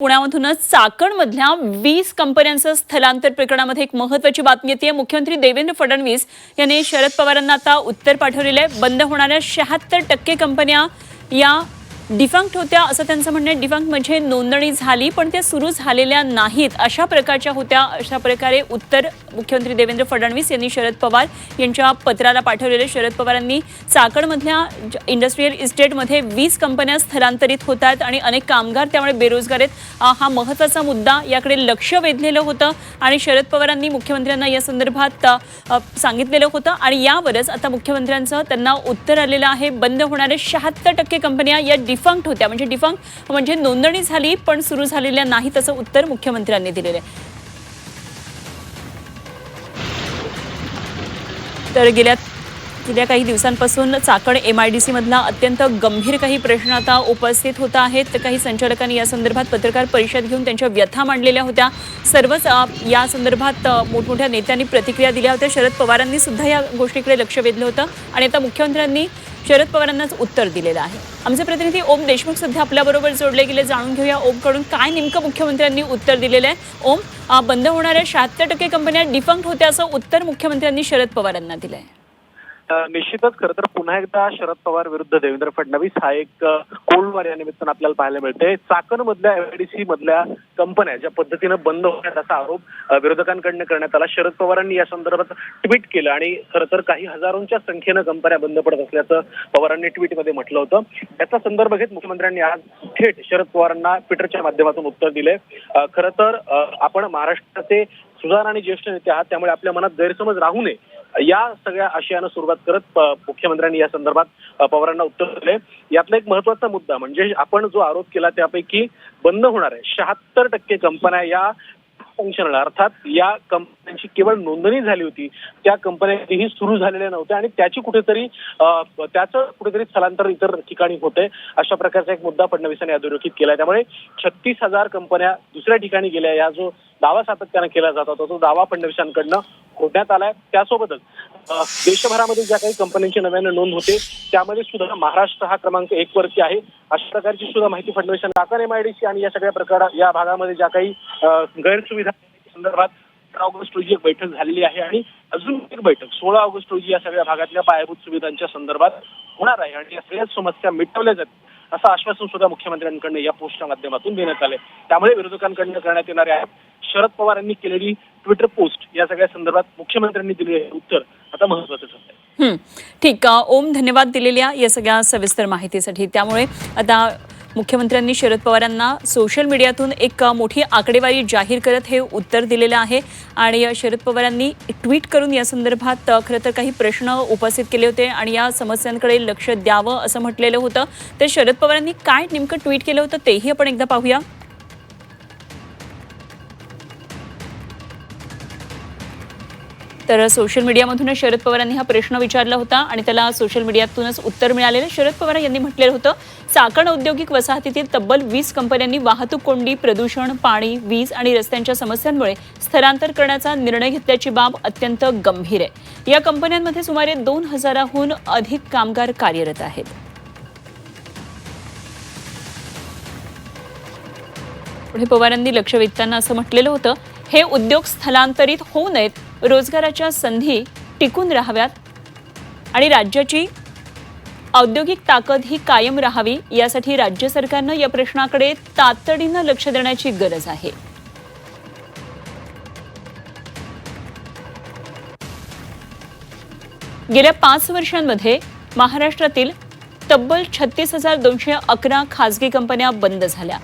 पुण्यामधूनच चाकणमधल्या 20 कंपन्यांचं स्थलांतर प्रकरणामध्ये एक महत्त्वाची बातमी येते। मुख्यमंत्री देवेंद्र फडणवीस यांनी शरद पवारांना आता उत्तर पाठवलेले आहे। बंद होणाऱ्या 76% कंपन्या या डिफंक्ट होत्या असं त्यांचं म्हणणं आहे। डिफंक्ट म्हणजे नोंदणी झाली पण ते सुरू झालेल्या नाहीत अशा प्रकारच्या होत्या। अशा प्रकारे उत्तर मुख्यमंत्री देवेंद्र फडणवीस यांनी शरद पवार यांच्या पत्राला पाठवलेले। शरद पवारांनी चाकणमधल्या इंडस्ट्रियल इस्टेटमध्ये 20 कंपन्या स्थलांतरित होतात आणि अनेक कामगार त्यामुळे बेरोजगार आहेत। हा महत्त्वाचा मुद्दा, याकडे लक्ष वेधलेलं होतं आणि शरद पवारांनी मुख्यमंत्र्यांना या संदर्भात सांगितलेलं होतं आणि यावरच आता मुख्यमंत्र्यांचं त्यांना उत्तर आलेलं आहे। बंद होणारे 76% कंपन्या या डिफंक्ट होत्या, म्हणजे डिफंक्ट म्हणजे नोंदणी झाली पण सुरू झालेल्या नाहीत असं उत्तर मुख्यमंत्र्यांनी दिलेलं आहे। तर गेल्या काही दिवसांपासून चाकण MIDC मधला अत्यंत गंभीर काही प्रश्न आता उपस्थित होत आहेत। काही संचालकांनी या संदर्भात पत्रकार परिषद घेऊन त्यांच्या व्यथा मांडलेल्या होत्या। सर्वच या संदर्भात मोठमोठ्या नेत्यांनी प्रतिक्रिया दिल्या होत्या। शरद पवारांनी सुद्धा या गोष्टीकडे लक्ष वेधलं होतं आणि आता मुख्यमंत्र्यांनी शरद पवारांनाच उत्तर दिलेलं आहे। आमचे प्रतिनिधी ओम देशमुख सध्या आपल्याबरोबर जोडले गेले, जाणून घेऊया ओमकडून काय नेमकं मुख्यमंत्र्यांनी उत्तर दिलेलं आहे। ओम, बंद होणाऱ्या 76% कंपन्या डिफंक्ट होत्या असं उत्तर मुख्यमंत्र्यांनी शरद पवारांना दिलं आहे। निश्चितच खरं तर पुन्हा एकदा शरद पवार विरुद्ध देवेंद्र फडणवीस हा एक कोल्ड वॉर या निमित्तानं आपल्याला पाहायला मिळते। चाकण मधल्या MIDC मधल्या कंपन्या ज्या पद्धतीनं बंद होण्यात असा आरोप विरोधकांकडून करण्यात आला। शरद पवारांनी या संदर्भात ट्विट केलं आणि खरं तर काही हजारोंच्या संख्येनं कंपन्या बंद पडत असल्याचं पवारांनी ट्विटमध्ये म्हटलं होतं। याचा संदर्भ घेत मुख्यमंत्र्यांनी आज थेट शरद पवारांना ट्विटरच्या माध्यमातून उत्तर दिले। खरं तर आपण महाराष्ट्राचे सुजाण आणि ज्येष्ठ नेते आहात, त्यामुळे आपल्या मनात गैरसमज राहू नये या सगळ्या आशयानं सुरुवात करत मुख्यमंत्र्यांनी या संदर्भात पवारांना उत्तर दिले। यातला एक महत्त्वाचा मुद्दा म्हणजे आपण जो आरोप केला त्यापैकी बंद होणार आहे 76% कंपन्या या फंक्शनल अर्थात या कंपन्यांची केवळ नोंदणी झाली होती, त्या कंपन्याही सुरू झालेल्या नव्हत्या आणि त्याचं कुठेतरी स्थलांतर इतर ठिकाणी होते अशा प्रकारचा एक मुद्दा फडणवीसांनी अधोरेखित केला। त्यामुळे 36,000 कंपन्या दुसऱ्या ठिकाणी गेल्या या जो दावा सातत्याने केला जात होता तो दावा फडणवीसांकडनं खोडण्यात आलाय। त्यासोबतच देशभरामध्ये ज्या काही कंपन्यांची नव्याने नोंद होते त्यामध्ये सुद्धा महाराष्ट्र हा क्रमांक 1 वरती आहे अशा प्रकारची सुद्धा माहिती फडणवीसांनी चाकण MIDC आणि या सगळ्या प्रकार या भागामध्ये ज्या काही गैरसुविधा संदर्भात 15 ऑगस्ट रोजी एक बैठक झालेली आहे आणि अजून एक बैठक 16 ऑगस्ट रोजी या सगळ्या भागातल्या पायाभूत सुविधांच्या संदर्भात होणार आहे आणि या सगळ्या समस्या मिटवल्या जातील असं आश्वासन सुद्धा मुख्यमंत्र्यांकडून या पोस्टच्या माध्यमातून देण्यात आले। त्यामुळे विरोधकांकडून करण्यात येणारे आहे शरद पवारांनी केलेली ट्विटर पोस्ट या सगळ्या संदर्भात मुख्यमंत्र्यांनी दिलेले उत्तर आता महत्त्वाचं ठरलंय। ठीक, ओम धन्यवाद दिलेल्या या सगळ्या सविस्तर माहितीसाठी। त्यामुळे आता मुख्यमंत्र्यांनी शरद पवारांना सोशल मीडियातून एक मोठी आकडेवारी जाहीर करत हे उत्तर दिलेलं आहे आणि शरद पवारांनी ट्विट करून या संदर्भात खरं तर काही प्रश्न उपस्थित केले होते आणि या समस्यांकडे लक्ष द्यावं असं म्हटलेलं होतं। तर शरद पवारांनी काय नेमकं ट्विट केलं होतं तेही आपण एकदा पाहूया। तर सोशल मीडियामधूनच शरद पवारांनी हा प्रश्न विचारला होता आणि त्याला सोशल मीडियातूनच उत्तर मिळालेलं। शरद पवार यांनी म्हटलेलं होतं, चाकण औद्योगिक वसाहतीतील तब्बल 20 कंपन्यांनी वाहतूक कोंडी, प्रदूषण, पाणी, वीज आणि रस्त्यांच्या समस्यांमुळे स्थलांतर करण्याचा निर्णय घेतल्याची बाब अत्यंत गंभीर आहे। या कंपन्यांमध्ये सुमारे 2000हून अधिक कामगार कार्यरत आहेत। पुढे पवारांनी लक्ष वेधताना असं म्हटलेलं होतं, हे उद्योग स्थलांतरित होऊ नयेत, रोजगाराच्या संधी टिकून राहाव्यात आणि राज्याची औद्योगिक ताकद ही कायम राहावी यासाठी राज्य सरकारनं या प्रश्नाकडे तातडीनं लक्ष देण्याची गरज आहे। गेल्या 5 वर्षांमध्ये महाराष्ट्रातील तब्बल 36,211 खासगी कंपन्या बंद झाल्या।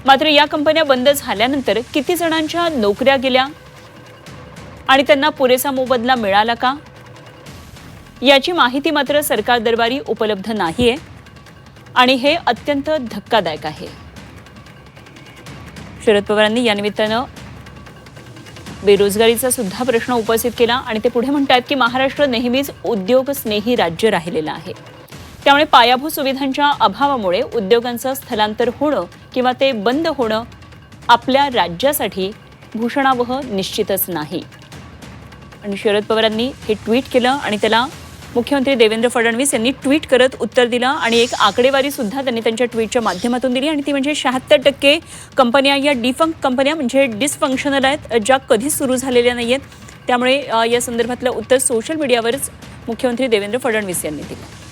मात्र या कंपन्या बंद झाल्यानंतर किती जणांच्या नोकऱ्या गेल्या आणि त्यांना पुरेसा मोबदला मिळाला का याची माहिती मात्र सरकार दरबारी उपलब्ध नाहीये आणि हे अत्यंत धक्कादायक आहे। शरद पवारांनी या निमित्तानं बेरोजगारीचा सुद्धा प्रश्न उपस्थित केला आणि ते पुढे म्हणतात की महाराष्ट्र नेहमीच उद्योगस्नेही राज्य राहिलेलं आहे, त्यामुळे पायाभूत सुविधांच्या अभावामुळे उद्योगांचं स्थलांतर होणं किंवा ते बंद होणं आपल्या राज्यासाठी भूषणावह निश्चितच नाही। आणि शरद पवारांनी हे ट्विट केलं आणि त्याला मुख्यमंत्री देवेंद्र फडणवीस यांनी ट्विट करत उत्तर दिलं आणि एक आकडेवारी सुद्धा त्यांनी त्यांच्या ट्विटच्या माध्यमातून दिली आणि ती म्हणजे 76% कंपन्या या डिफंक्ट कंपन्या म्हणजे डिसफंक्शनल आहेत, ज्या कधीच सुरू झालेल्या नाहीयेत. त्यामुळे या संदर्भातलं उत्तर सोशल मीडियावरच मुख्यमंत्री देवेंद्र फडणवीस यांनी दिलं.